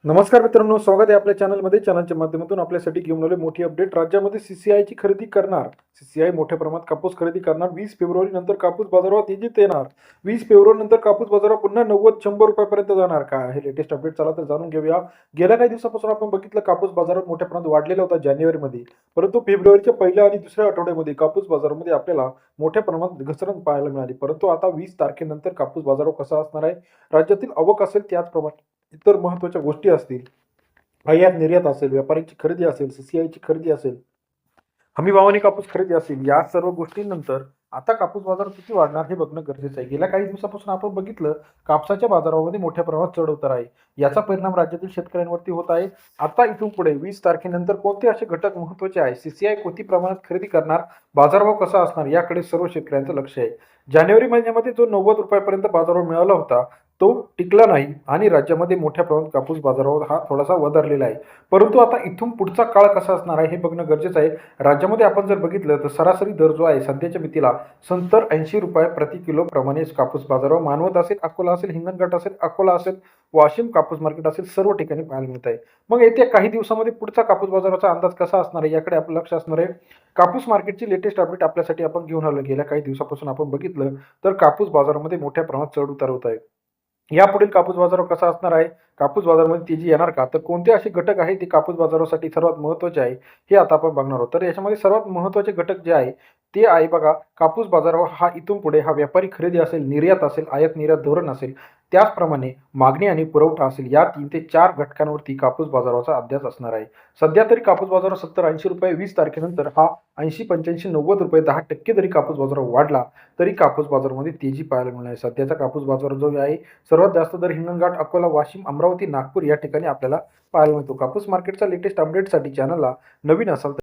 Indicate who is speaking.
Speaker 1: नमस्कार मित्रांनो, स्वागत आहे आपल्या चॅनलमध्ये. चॅनलच्या माध्यमातून आपल्यासाठी घेऊन आले मोठी अपडेट. राज्यामध्ये सीसीआयची खरेदी करणार. सीसीआय मोठ्या प्रमाणात कापूस खरेदी करणार. 20 फेब्रुवारी नंतर कापूस बाजारावर तेजीत येणार. 20 फेब्रुवारी नंतर कापूस बाजारावर पुन्हा 90-100 रुपयापर्यंत जाणार. काय आहे लेटेस्ट अपडेट, चला तर जाणून घेऊया. गेल्या काही दिवसापासून आपण बघितलं कापूस बाजारात मोठ्या प्रमाणात वाढलेला होता जानेवारीमध्ये, परंतु फेब्रुवारीच्या पहिल्या आणि दुसऱ्या आठवड्यामध्ये कापूस बाजारामध्ये आपल्याला मोठ्या प्रमाणात घसरण पाहायला मिळाली. परंतु आता 20 तारखेनंतर कापूस बाजारावर कसा असणार आहे, राज्यातील आवक असेल त्याचप्रमाणे इतर महत्त्वाच्या गोष्टी असतील, आयात निर्यात असेल, व्यापाऱ्यांची खरेदी असेल, सीसीआयची खरेदी असेल, हमी भावाने कापूस खरेदी असेल, या सर्व गोष्टींनंतर आता कापूस बाजार किती वाढणार हे बघणं गरजेचं आहे. गेल्या काही दिवसापासून आपण बघितलं कापसाच्या बाजारामध्ये मोठ्या प्रमाणात चढ उतार आहे. याचा परिणाम राज्यातील शेतकऱ्यांवरती होत आहे. आता इथून पुढे 20 तारखेनंतर कोणते असे घटक महत्त्वाचे आहे, सीसीआय किती प्रमाणात खरेदी करणार, बाजारभाव कसा असणार, याकडे सर्व शेतकऱ्यांचं लक्ष आहे. जानेवारी महिन्यामध्ये जो 90 रुपयापर्यंत बाजारभाव मिळाला होता तो टिकला नाही आणि राज्यामध्ये मोठ्या प्रमाणात कापूस बाजारावर हा थोडासा वधारलेला आहे. परंतु आता इथून पुढचा काळ कसा असणार आहे हे बघणं गरजेचं आहे. राज्यामध्ये आपण जर बघितलं तर सरासरी दर जो आहे सध्याच्या मितीला 70-80 रुपये प्रति किलो प्रमाणे कापूस बाजारावर मानवत असेल, अकोला असेल, हिंगणघाट असेल, अकोला असेल, वाशिम कापूस मार्केट असेल, सर्व ठिकाणी पाहायला मिळत आहे. मग येत्या काही दिवसामध्ये पुढचा कापूस बाजाराचा अंदाज कसा असणार आहे याकडे आपलं लक्ष असणार आहे. कापूस मार्केटची लेटेस्ट अपडेट आपल्यासाठी आपण घेऊन आलो. गेल्या काही दिवसापासून आपण बघितलं तर कापूस बाजारामध्ये मोठ्या प्रमाणात चढ उतार होत आहे. यापुढील कापूस बाजार कसा असणार आहे, कापूस बाजारामध्ये तेजी येणार का, तर कोणते असे घटक आहेत ते कापूस बाजारासाठी सर्वात महत्त्वाचे आहे हे आता आपण बघणार आहोत. तर याच्यामध्ये सर्वात महत्त्वाचे घटक जे आहे ते आहे बघा, कापूस बाजारावर हा इथून पुढे हा व्यापारी खरेदी असेल, निर्यात असेल, आयात निर्यात धोरण असेल, त्याचप्रमाणे मागणी आणि पुरवठा असेल, या 3 ते 4 घटकांवरती कापूस बाजाराचा अभ्यास असणार आहे. सध्या तरी कापूस बाजार 70-80 रुपये, 20 तारखेनंतर हा 80-85-90 रुपये, 10% जरी कापूस बाजार वाढला तरी कापूस बाजारामध्ये तेजी पाहायला मिळणार आहे. सध्याचा कापूस बाजार जो आहे सर्वात जास्त दर हिंगणघाट, अकोला, वाशिम, अमरावती, नागपूर या ठिकाणी आपल्याला पाहायला मिळतो. कापूस मार्केटच्या लेटेस्ट अपडेटसाठी चॅनलला नवीन असाल तर